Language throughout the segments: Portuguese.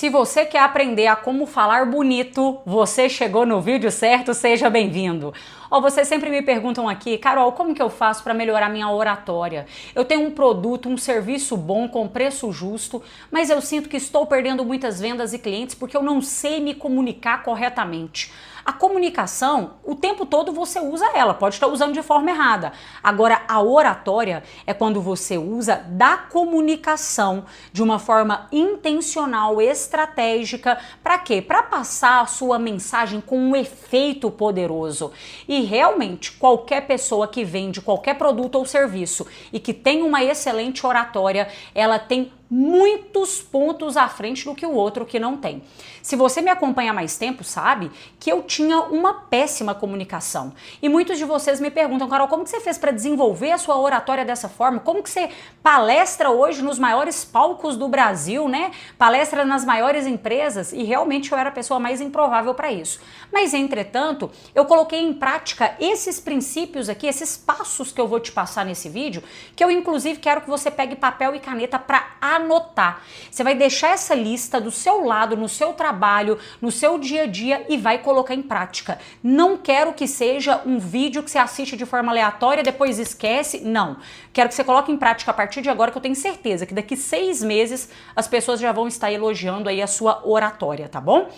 Se você quer aprender a como falar bonito, você chegou no vídeo certo, seja bem-vindo. Vocês sempre me perguntam aqui, Carol, como que eu faço para melhorar minha oratória? Eu tenho um produto, um serviço bom, com preço justo, mas eu sinto que estou perdendo muitas vendas e clientes porque eu não sei me comunicar corretamente. A comunicação, o tempo todo você usa ela, pode estar usando de forma errada. Agora, a oratória é quando você usa da comunicação de uma forma intencional, estratégica. Para quê? Para passar a sua mensagem com um efeito poderoso. E realmente, qualquer pessoa que vende qualquer produto ou serviço e que tem uma excelente oratória, ela tem muitos pontos à frente do que o outro que não tem. Se você me acompanha há mais tempo, sabe que eu tinha uma péssima comunicação. E muitos de vocês me perguntam, Carol, como que você fez para desenvolver a sua oratória dessa forma? Como que você palestra hoje nos maiores palcos do Brasil, né? Palestra nas maiores empresas? E realmente eu era a pessoa mais improvável para isso. Mas, entretanto, eu coloquei em prática esses princípios aqui, esses passos que eu vou te passar nesse vídeo, que eu inclusive quero que você pegue papel e caneta para anotar. Você vai deixar essa lista do seu lado, no seu trabalho, no seu dia a dia e vai colocar em prática. Não quero que seja um vídeo que você assiste de forma aleatória e depois esquece. Não. Quero que você coloque em prática a partir de agora, que eu tenho certeza que daqui 6 meses as pessoas já vão estar elogiando aí a sua oratória, tá bom?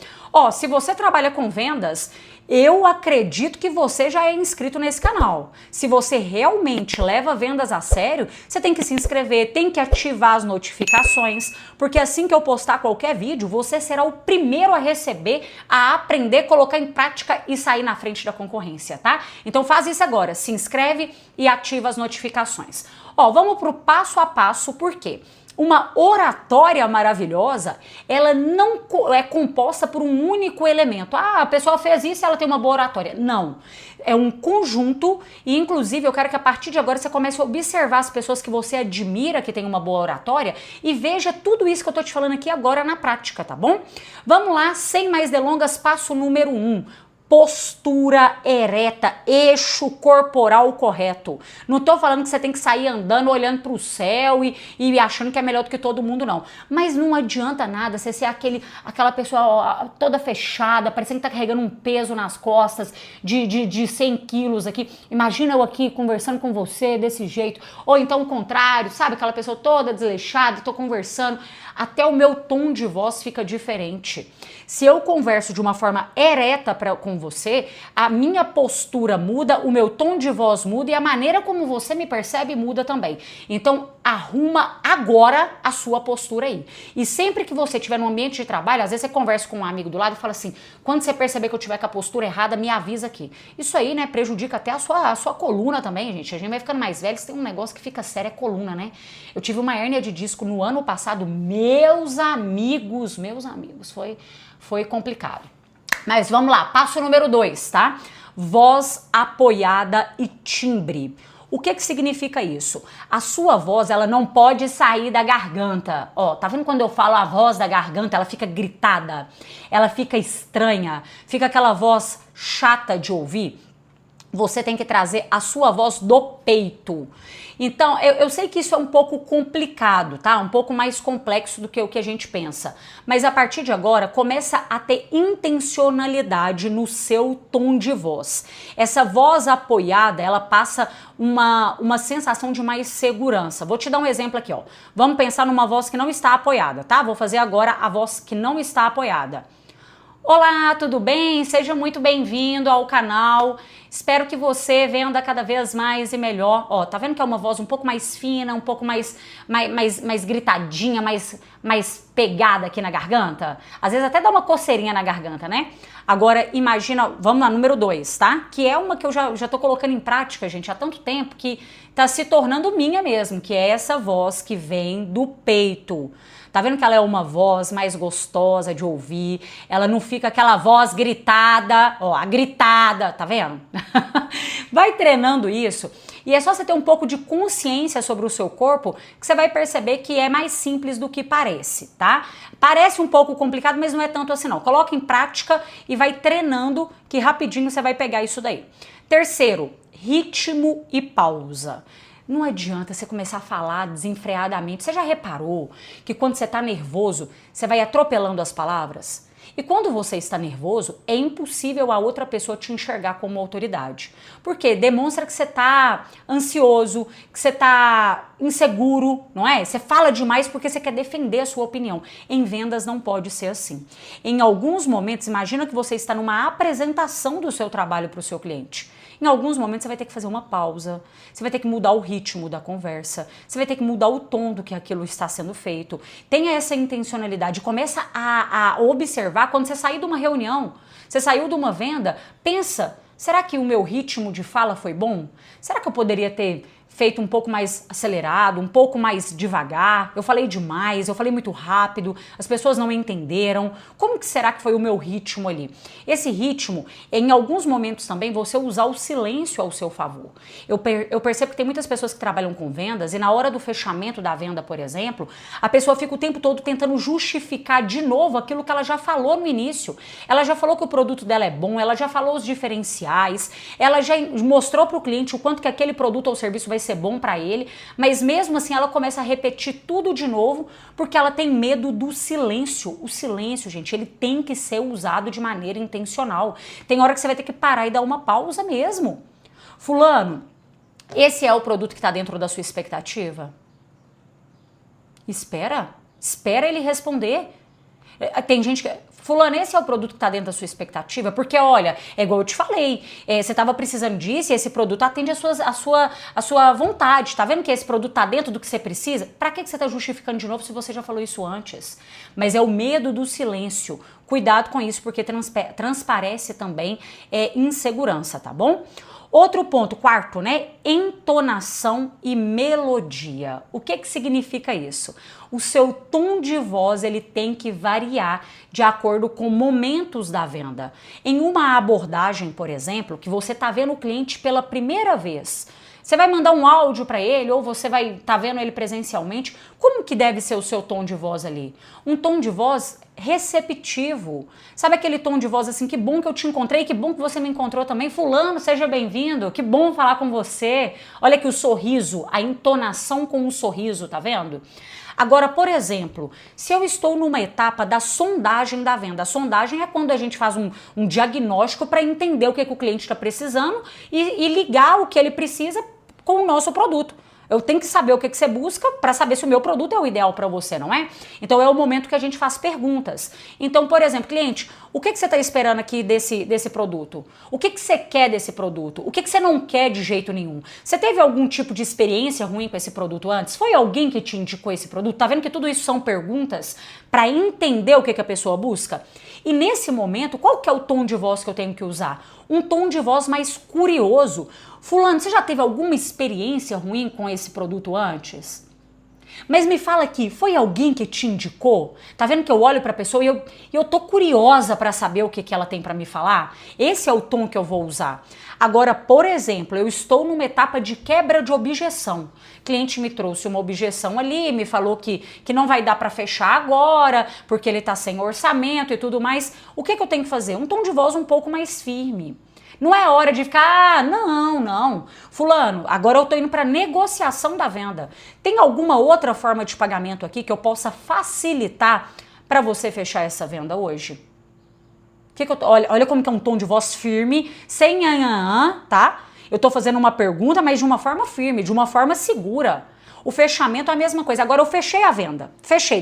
Se você trabalha com vendas, eu acredito que você já é inscrito nesse canal. Se você realmente leva vendas a sério, você tem que se inscrever, tem que ativar as notificações, porque assim que eu postar qualquer vídeo, você será o primeiro a receber, a aprender, colocar em prática e sair na frente da concorrência, tá? Então faz isso agora, se inscreve e ativa as notificações. Vamos pro passo a passo, por quê? Uma oratória maravilhosa, ela não é composta por um único elemento. A pessoa fez isso e ela tem uma boa oratória. Não. É um conjunto e, inclusive, eu quero que a partir de agora você comece a observar as pessoas que você admira que tem uma boa oratória e veja tudo isso que eu tô te falando aqui agora na prática, tá bom? Vamos lá, sem mais delongas, passo número 1. Postura ereta, eixo corporal correto. Não tô falando que você tem que sair andando, olhando pro céu e achando que é melhor do que todo mundo, não. Mas não adianta nada você ser aquela pessoa toda fechada, parecendo que tá carregando um peso nas costas de 100 quilos aqui. Imagina eu aqui conversando com você desse jeito. Ou então o contrário, sabe? Aquela pessoa toda desleixada, tô conversando. Até o meu tom de voz fica diferente. Se eu converso de uma forma ereta com você, a minha postura muda, o meu tom de voz muda e a maneira como você me percebe muda também. Então, arruma agora a sua postura aí. E sempre que você estiver no ambiente de trabalho, às vezes você conversa com um amigo do lado e fala assim, quando você perceber que eu tiver com a postura errada, me avisa aqui. Isso aí, né, prejudica até a sua coluna também, gente. A gente vai ficando mais velho, tem um negócio que fica sério, é coluna, né? Eu tive uma hérnia de disco no ano passado, meus amigos, foi complicado. Mas vamos lá, passo número 2, tá? Voz apoiada e timbre. O que significa isso? A sua voz, ela não pode sair da garganta. Tá vendo quando eu falo a voz da garganta, ela fica gritada, ela fica estranha, fica aquela voz chata de ouvir? Você tem que trazer a sua voz do peito. Então, eu sei que isso é um pouco complicado, tá? Um pouco mais complexo do que o que a gente pensa. Mas a partir de agora, começa a ter intencionalidade no seu tom de voz. Essa voz apoiada, ela passa uma sensação de mais segurança. Vou te dar um exemplo aqui, Vamos pensar numa voz que não está apoiada, tá? Vou fazer agora a voz que não está apoiada. Olá, tudo bem? Seja muito bem-vindo ao canal. Espero que você venda cada vez mais e melhor. Tá vendo que é uma voz um pouco mais fina, um pouco mais gritadinha, mais pegada aqui na garganta? Às vezes até dá uma coceirinha na garganta, né? Agora, imagina, vamos lá, número 2, tá? Que é uma que eu já tô colocando em prática, gente, há tanto tempo que tá se tornando minha mesmo, que é essa voz que vem do peito. Tá vendo que ela é uma voz mais gostosa de ouvir? Ela não fica aquela voz gritada, a gritada, tá vendo? Vai treinando isso e é só você ter um pouco de consciência sobre o seu corpo que você vai perceber que é mais simples do que parece, tá? Parece um pouco complicado, mas não é tanto assim não. Coloca em prática e vai treinando que rapidinho você vai pegar isso daí. Terceiro, ritmo e pausa. Não adianta você começar a falar desenfreadamente. Você já reparou que quando você está nervoso, você vai atropelando as palavras? E quando você está nervoso, é impossível a outra pessoa te enxergar como autoridade. Por quê? Demonstra que você está ansioso, que você está inseguro, não é? Você fala demais porque você quer defender a sua opinião. Em vendas não pode ser assim. Em alguns momentos, imagina que você está numa apresentação do seu trabalho para o seu cliente. Em alguns momentos você vai ter que fazer uma pausa, você vai ter que mudar o ritmo da conversa, você vai ter que mudar o tom do que aquilo está sendo feito. Tenha essa intencionalidade, começa a observar quando você sair de uma reunião, você saiu de uma venda, pensa, será que o meu ritmo de fala foi bom? Será que eu poderia ter feito um pouco mais acelerado, um pouco mais devagar? Eu falei demais, eu falei muito rápido, as pessoas não entenderam. Como que será que foi o meu ritmo ali? Esse ritmo, em alguns momentos também, você usar o silêncio ao seu favor. Eu percebo que tem muitas pessoas que trabalham com vendas e na hora do fechamento da venda, por exemplo, a pessoa fica o tempo todo tentando justificar de novo aquilo que ela já falou no início. Ela já falou que o produto dela é bom, ela já falou os diferenciais, ela já mostrou para o cliente o quanto que aquele produto ou serviço vai ser bom para ele, mas mesmo assim ela começa a repetir tudo de novo porque ela tem medo do silêncio. O silêncio, gente, ele tem que ser usado de maneira intencional. Tem hora que você vai ter que parar e dar uma pausa mesmo. Fulano, esse é o produto que está dentro da sua expectativa? Espera ele responder. Tem gente que... Fulano, esse é o produto que está dentro da sua expectativa? Porque, olha, é igual eu te falei, você estava precisando disso e esse produto atende a sua vontade. Tá vendo que esse produto está dentro do que você precisa? Para que você está justificando de novo se você já falou isso antes? Mas é o medo do silêncio. Cuidado com isso, porque transparece também insegurança, tá bom? Outro ponto, quarto, né? Entonação e melodia. O que significa isso? O seu tom de voz, ele tem que variar de acordo com momentos da venda. Em uma abordagem, por exemplo, que você está vendo o cliente pela primeira vez, você vai mandar um áudio para ele ou você vai estar vendo ele presencialmente, como que deve ser o seu tom de voz ali? Um tom de voz receptivo. Sabe aquele tom de voz assim, que bom que eu te encontrei, que bom que você me encontrou também. Fulano, seja bem-vindo, que bom falar com você. Olha aqui o sorriso, a entonação com um sorriso, tá vendo? Agora, por exemplo, se eu estou numa etapa da sondagem da venda, a sondagem é quando a gente faz um diagnóstico para entender o que o cliente está precisando e ligar o que ele precisa com o nosso produto. Eu tenho que saber o que você busca para saber se o meu produto é o ideal para você, não é? Então é o momento que a gente faz perguntas. Então, por exemplo, cliente, o que você está esperando aqui desse produto? O que você quer desse produto? O que você não quer de jeito nenhum? Você teve algum tipo de experiência ruim com esse produto antes? Foi alguém que te indicou esse produto? Tá vendo que tudo isso são perguntas para entender o que a pessoa busca? E nesse momento, qual que é o tom de voz que eu tenho que usar? Um tom de voz mais curioso. Fulano, você já teve alguma experiência ruim com esse produto antes? Mas me fala aqui, foi alguém que te indicou? Tá vendo que eu olho pra pessoa e eu tô curiosa pra saber o que ela tem pra me falar? Esse é o tom que eu vou usar. Agora, por exemplo, eu estou numa etapa de quebra de objeção. O cliente me trouxe uma objeção ali, me falou que não vai dar pra fechar agora, porque ele tá sem orçamento e tudo mais. O que eu tenho que fazer? Um tom de voz um pouco mais firme. Não é hora de ficar, não. Fulano, agora eu tô indo para negociação da venda. Tem alguma outra forma de pagamento aqui que eu possa facilitar para você fechar essa venda hoje? Olha como que é um tom de voz firme, sem tá? Eu tô fazendo uma pergunta, mas de uma forma firme, de uma forma segura. O fechamento é a mesma coisa. Agora eu fechei a venda.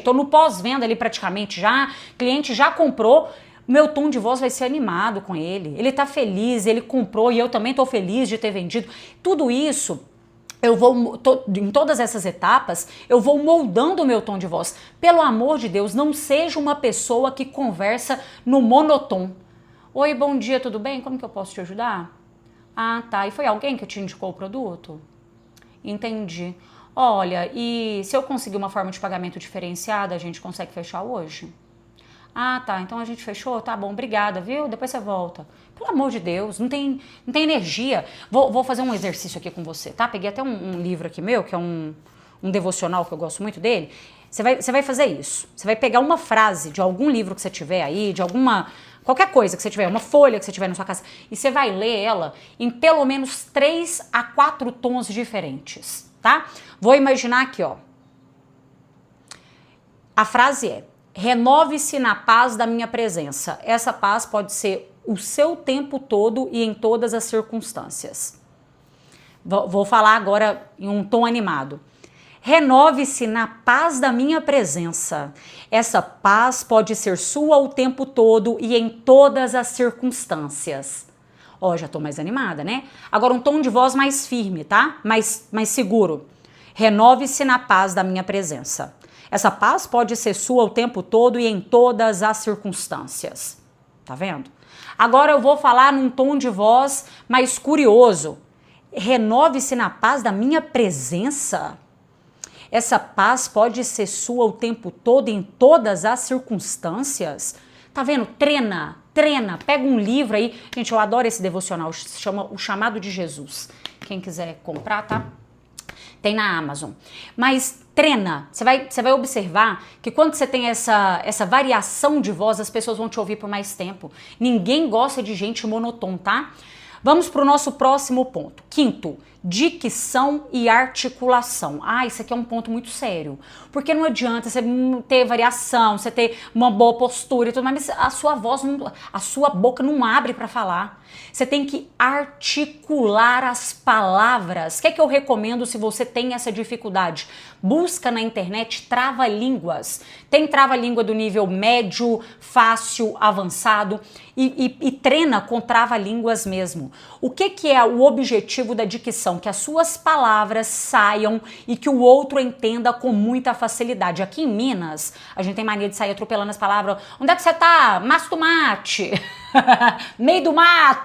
Tô no pós-venda ali praticamente já, cliente já comprou. Meu tom de voz vai ser animado com ele. Ele tá feliz, ele comprou e eu também tô feliz de ter vendido. Tudo isso, em todas essas etapas, eu vou moldando o meu tom de voz. Pelo amor de Deus, não seja uma pessoa que conversa no monotom. Oi, bom dia, tudo bem? Como que eu posso te ajudar? Ah, tá. E foi alguém que te indicou o produto? Entendi. Olha, e se eu conseguir uma forma de pagamento diferenciada, a gente consegue fechar hoje? Ah, tá, então a gente fechou? Tá bom, obrigada, viu? Depois você volta. Pelo amor de Deus, não tem energia. Vou fazer um exercício aqui com você, tá? Peguei até um livro aqui meu, que é um devocional que eu gosto muito dele. Você vai fazer isso. Você vai pegar uma frase de algum livro que você tiver aí, de alguma... qualquer coisa que você tiver, uma folha que você tiver na sua casa, e você vai ler ela em pelo menos 3 a 4 tons diferentes, tá? Vou imaginar aqui, ó. A frase é: renove-se na paz da minha presença. Essa paz pode ser o seu tempo todo e em todas as circunstâncias. Vou falar agora em um tom animado. Renove-se na paz da minha presença. Essa paz pode ser sua o tempo todo e em todas as circunstâncias. Ó, já tô mais animada, né? Agora um tom de voz mais firme, tá? Mais seguro. Renove-se na paz da minha presença. Essa paz pode ser sua o tempo todo e em todas as circunstâncias. Tá vendo? Agora eu vou falar num tom de voz mais curioso. Renove-se na paz da minha presença. Essa paz pode ser sua o tempo todo em todas as circunstâncias. Tá vendo? Treina. Pega um livro aí. Gente, eu adoro esse devocional. Se chama O Chamado de Jesus. Quem quiser comprar, tá? Tem na Amazon. Mas treina. Você vai observar que quando você tem essa variação de voz, as pessoas vão te ouvir por mais tempo. Ninguém gosta de gente monotona, tá? Vamos para o nosso próximo ponto. Quinto, dicção e articulação. Ah, isso aqui é um ponto muito sério. Porque não adianta você ter variação, você ter uma boa postura e tudo mais, mas a sua voz, a sua boca não abre para falar. Você tem que articular as palavras. O que é que eu recomendo se você tem essa dificuldade? Busca na internet trava-línguas. Tem trava-língua do nível médio, fácil, avançado e treina com trava-línguas mesmo. O que é o objetivo da dicção? Que as suas palavras saiam e que o outro entenda com muita facilidade. Aqui em Minas, a gente tem mania de sair atropelando as palavras. Onde é que você tá? Maço do mate. Meio do mato.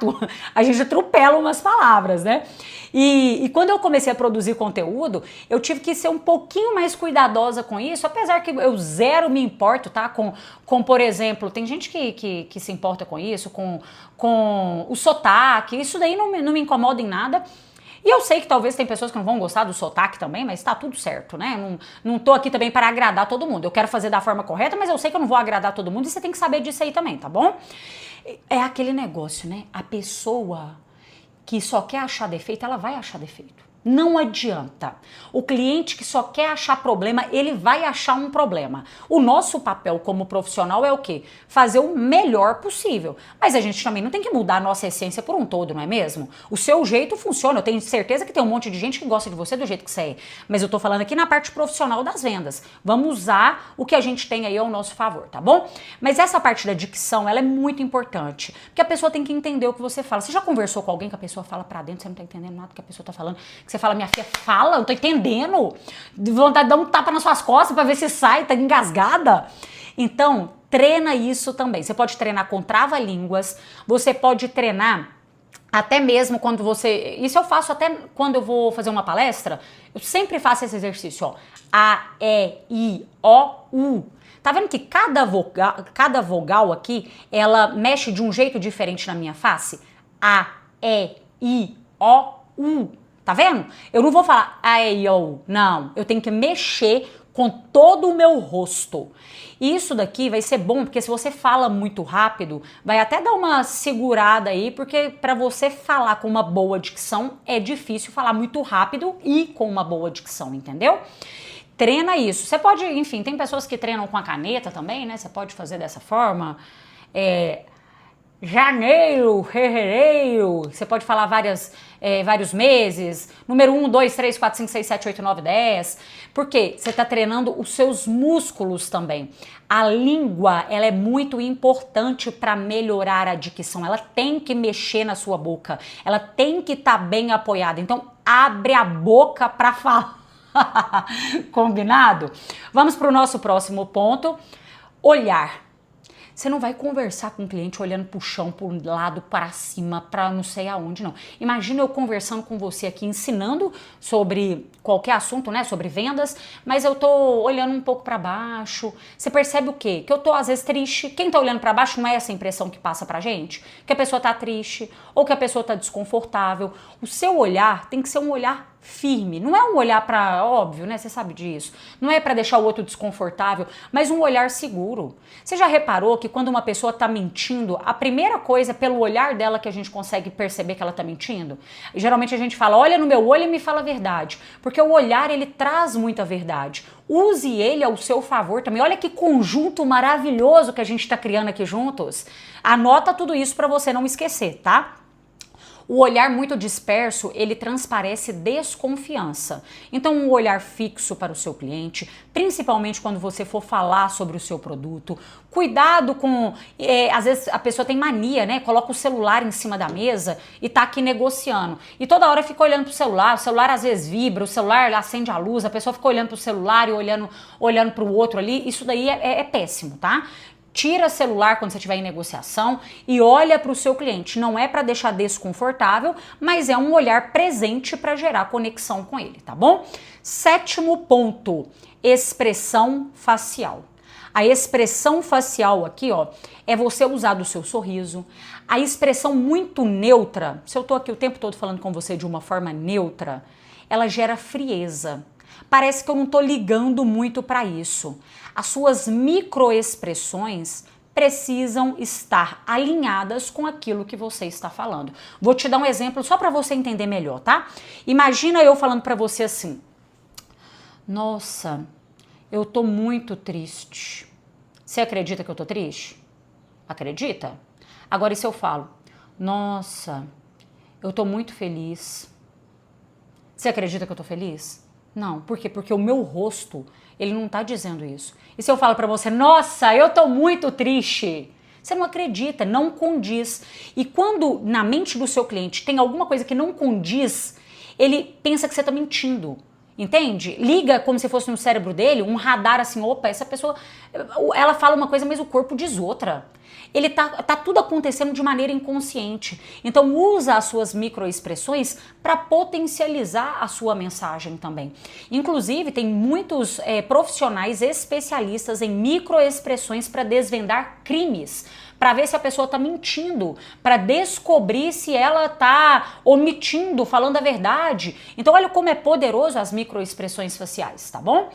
A gente atropela umas palavras, né? E quando eu comecei a produzir conteúdo, eu tive que ser um pouquinho mais cuidadosa com isso, apesar que eu zero me importo, tá? Com por exemplo, tem gente que se importa com isso, com o sotaque, isso daí não me incomoda em nada. E eu sei que talvez tem pessoas que não vão gostar do sotaque também, mas tá tudo certo, né? Não tô aqui também para agradar todo mundo. Eu quero fazer da forma correta, mas eu sei que eu não vou agradar todo mundo e você tem que saber disso aí também, tá bom? É aquele negócio, né? A pessoa que só quer achar defeito, ela vai achar defeito. Não adianta. O cliente que só quer achar problema, ele vai achar um problema. O nosso papel como profissional é o quê? Fazer o melhor possível. Mas a gente também não tem que mudar a nossa essência por um todo, não é mesmo? O seu jeito funciona. Eu tenho certeza que tem um monte de gente que gosta de você do jeito que você é. Mas eu tô falando aqui na parte profissional das vendas. Vamos usar o que a gente tem aí ao nosso favor, tá bom? Mas essa parte da dicção, ela é muito importante. Porque a pessoa tem que entender o que você fala. Você já conversou com alguém que a pessoa fala pra dentro, você não tá entendendo nada que a pessoa tá falando, que você fala, minha filha, fala, eu tô entendendo. De vontade de dar um tapa nas suas costas pra ver se sai, tá engasgada. Então, treina isso também. Você pode treinar com trava-línguas, você pode treinar até mesmo quando você... Isso eu faço até quando eu vou fazer uma palestra, eu sempre faço esse exercício, ó. A, E, I, O, U. Tá vendo que cada vogal aqui, ela mexe de um jeito diferente na minha face? A, E, I, O, U. Tá vendo? Eu não vou falar aio, não. Eu tenho que mexer com todo o meu rosto. E isso daqui vai ser bom, porque se você fala muito rápido, vai até dar uma segurada aí, porque para você falar com uma boa dicção, é difícil falar muito rápido e com uma boa dicção, entendeu? Treina isso. Você pode, enfim, tem pessoas que treinam com a caneta também, né? Você pode fazer dessa forma. Janeiro, fevereiro, você pode falar vários meses, número 1, 2, 3, 4, 5, 6, 7, 8, 9, 10, porque você está treinando os seus músculos também. A língua, ela é muito importante para melhorar a dicção, ela tem que mexer na sua boca, ela tem que estar bem apoiada, então abre a boca para falar, combinado? Vamos para o nosso próximo ponto, olhar. Você não vai conversar com o cliente olhando pro chão, pro lado, para cima, para não sei aonde, não. Imagina eu conversando com você aqui, ensinando sobre qualquer assunto, né, sobre vendas, mas eu tô olhando um pouco para baixo. Você percebe o quê? Que eu tô às vezes triste. Quem tá olhando para baixo não é essa impressão que passa pra gente? Que a pessoa tá triste ou que a pessoa tá desconfortável. O seu olhar tem que ser um olhar firme, não é um olhar para, óbvio, né? Você sabe disso. Não é para deixar o outro desconfortável, mas um olhar seguro. Você já reparou que quando uma pessoa tá mentindo, a primeira coisa é pelo olhar dela que a gente consegue perceber que ela tá mentindo? E geralmente a gente fala, olha no meu olho e me fala a verdade, porque o olhar ele traz muita verdade. Use ele ao seu favor também. Olha que conjunto maravilhoso que a gente tá criando aqui juntos. Anota tudo isso para você não esquecer, tá? O olhar muito disperso, ele transparece desconfiança. Então, um olhar fixo para o seu cliente, principalmente quando você for falar sobre o seu produto. Cuidado com... às vezes a pessoa tem mania, né? Coloca o celular em cima da mesa e tá aqui negociando. E toda hora fica olhando pro celular, o celular às vezes vibra, o celular acende a luz, a pessoa fica olhando pro celular e olhando pro outro ali. Isso daí é péssimo, tá? Tira celular quando você estiver em negociação e olha para o seu cliente. Não é para deixar desconfortável, mas é um olhar presente para gerar conexão com ele, tá bom? 7º ponto, expressão facial. A expressão facial aqui, ó, é você usar do seu sorriso. A expressão muito neutra, se eu tô aqui o tempo todo falando com você de uma forma neutra, ela gera frieza. Parece que eu não tô ligando muito para isso. As suas microexpressões precisam estar alinhadas com aquilo que você está falando. Vou te dar um exemplo só para você entender melhor, tá? Imagina eu falando para você assim: nossa, eu tô muito triste. Você acredita que eu tô triste? Acredita? Agora e se eu falo: nossa, eu tô muito feliz. Você acredita que eu tô feliz? Não, por quê? Porque o meu rosto, ele não tá dizendo isso. E se eu falo pra você, nossa, eu tô muito triste, você não acredita, não condiz. E quando na mente do seu cliente tem alguma coisa que não condiz, ele pensa que você tá mentindo. Entende? Liga como se fosse no cérebro dele, um radar assim, opa, essa pessoa, ela fala uma coisa, mas o corpo diz outra. Ele tá tudo acontecendo de maneira inconsciente. Então usa as suas microexpressões para potencializar a sua mensagem também. Inclusive tem muitos profissionais especialistas em microexpressões para desvendar crimes, para ver se a pessoa tá mentindo, para descobrir se ela tá omitindo, falando a verdade. Então olha como é poderoso as microexpressões faciais, tá bom?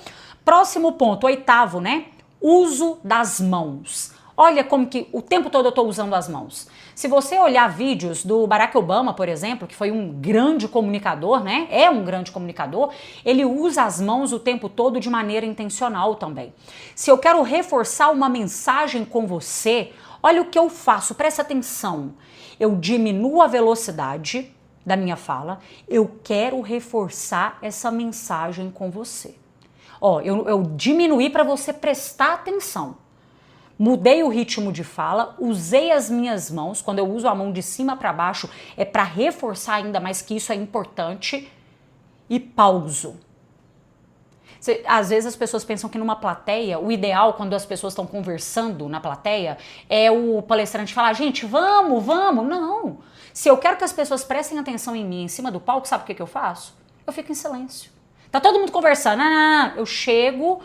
Próximo ponto, 8º, né? Uso das mãos. Olha como que o tempo todo eu tô usando as mãos. Se você olhar vídeos do Barack Obama, por exemplo, que foi um grande comunicador, né? É um grande comunicador, ele usa as mãos o tempo todo de maneira intencional também. Se eu quero reforçar uma mensagem com você, olha o que eu faço, presta atenção. Eu diminuo a velocidade da minha fala, eu quero reforçar essa mensagem com você. Ó, eu diminuí para você prestar atenção. Mudei o ritmo de fala, usei as minhas mãos, quando eu uso a mão de cima para baixo é para reforçar ainda mais que isso é importante, e pauso. Às vezes as pessoas pensam que numa plateia, o ideal quando as pessoas estão conversando na plateia é o palestrante falar, gente, vamos, vamos. Não. Se eu quero que as pessoas prestem atenção em mim em cima do palco, sabe o que eu faço? Eu fico em silêncio. Tá todo mundo conversando, não. Eu chego,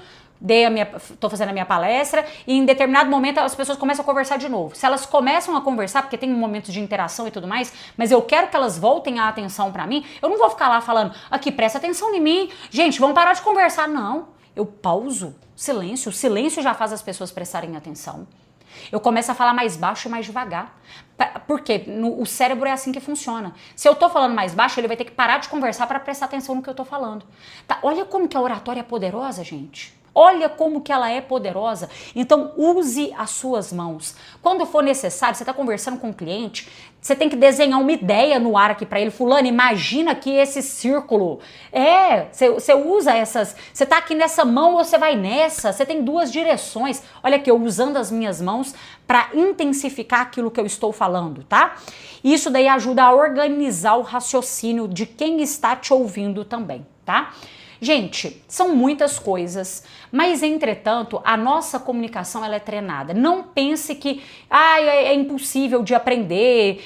tô fazendo a minha palestra e em determinado momento as pessoas começam a conversar de novo. Se elas começam a conversar, porque tem um momento de interação e tudo mais, mas eu quero que elas voltem a atenção pra mim, eu não vou ficar lá falando, aqui, presta atenção em mim, gente, vamos parar de conversar. Não, eu pauso, silêncio, o silêncio já faz as pessoas prestarem atenção. Eu começo a falar mais baixo e mais devagar. Por quê? O cérebro é assim que funciona. Se eu tô falando mais baixo, ele vai ter que parar de conversar para prestar atenção no que eu tô falando. Tá? Olha como que a oratória é poderosa, gente. Olha como que ela é poderosa. Então use as suas mãos. Quando for necessário, você está conversando com um cliente, você tem que desenhar uma ideia no ar aqui para ele. Fulano, imagina aqui esse círculo. Você usa essas... Você está aqui nessa mão ou você vai nessa? Você tem duas direções. Olha aqui, eu usando as minhas mãos para intensificar aquilo que eu estou falando, tá? Isso daí ajuda a organizar o raciocínio de quem está te ouvindo também, tá? Gente, são muitas coisas, mas entretanto a nossa comunicação ela é treinada. Não pense que é impossível de aprender,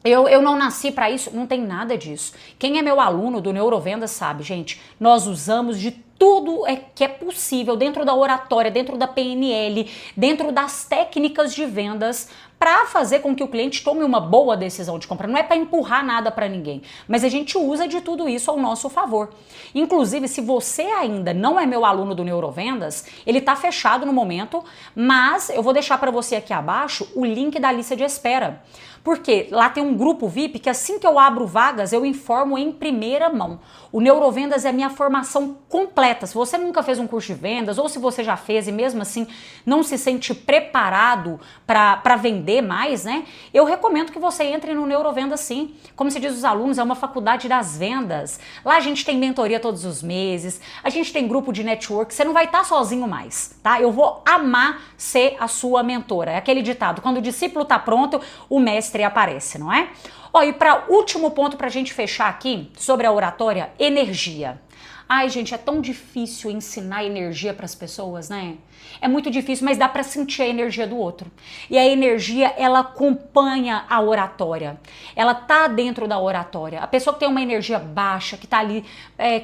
eu não nasci para isso, não tem nada disso. Quem é meu aluno do Neurovendas sabe, gente, nós usamos de tudo que é possível dentro da oratória, dentro da PNL, dentro das técnicas de vendas para fazer com que o cliente tome uma boa decisão de compra. Não é para empurrar nada para ninguém, mas a gente usa de tudo isso ao nosso favor. Inclusive, se você ainda não é meu aluno do Neurovendas, ele está fechado no momento, mas eu vou deixar para você aqui abaixo o link da lista de espera. Porque lá tem um grupo VIP que assim que eu abro vagas, eu informo em primeira mão. O Neurovendas é a minha formação completa. Se você nunca fez um curso de vendas, ou se você já fez e mesmo assim não se sente preparado para vender mais, né? Eu recomendo que você entre no Neurovendas sim. Como se diz os alunos, é uma faculdade das vendas. Lá a gente tem mentoria todos os meses, a gente tem grupo de network, você não vai estar sozinho mais, tá? Eu vou amar ser a sua mentora. É aquele ditado, quando o discípulo tá pronto, o mestre aparece, não é? Ó, e para último ponto pra gente fechar aqui sobre a oratória, energia. Ai, gente, é tão difícil ensinar energia para as pessoas, né? É muito difícil, mas dá para sentir a energia do outro. E a energia, ela acompanha a oratória. Ela tá dentro da oratória. A pessoa que tem uma energia baixa, que tá ali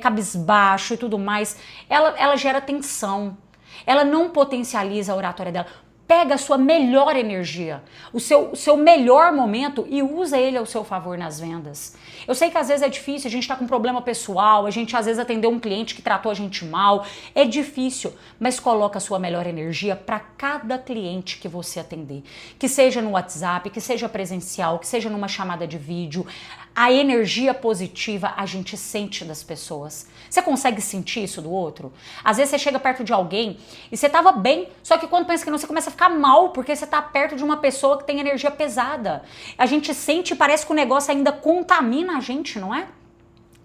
cabisbaixo e tudo mais, ela gera tensão. Ela não potencializa a oratória dela. Pega a sua melhor energia, o seu melhor momento e usa ele ao seu favor nas vendas. Eu sei que às vezes é difícil, a gente tá com problema pessoal, a gente às vezes atendeu um cliente que tratou a gente mal, é difícil, mas coloca a sua melhor energia para cada cliente que você atender. Que seja no WhatsApp, que seja presencial, que seja numa chamada de vídeo. A energia positiva a gente sente das pessoas. Você consegue sentir isso do outro? Às vezes você chega perto de alguém e você tava bem, só que quando pensa que não, você começa a ficar mal porque você tá perto de uma pessoa que tem energia pesada. A gente sente e parece que o negócio ainda contamina a gente, não é?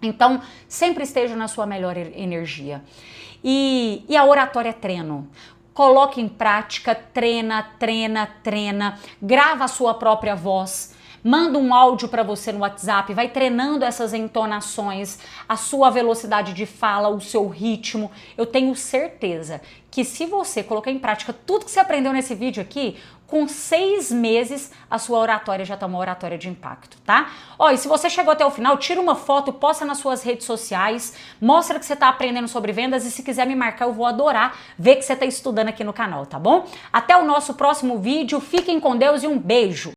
Então, sempre esteja na sua melhor energia. E a oratória é treino. Coloque em prática, treina, grava a sua própria voz. Manda um áudio para você no WhatsApp, vai treinando essas entonações, a sua velocidade de fala, o seu ritmo. Eu tenho certeza que se você colocar em prática tudo que você aprendeu nesse vídeo aqui, com 6 meses a sua oratória já tá uma oratória de impacto, tá? Ó, e se você chegou até o final, tira uma foto, posta nas suas redes sociais, mostra que você tá aprendendo sobre vendas e se quiser me marcar, eu vou adorar ver que você tá estudando aqui no canal, tá bom? Até o nosso próximo vídeo, fiquem com Deus e um beijo!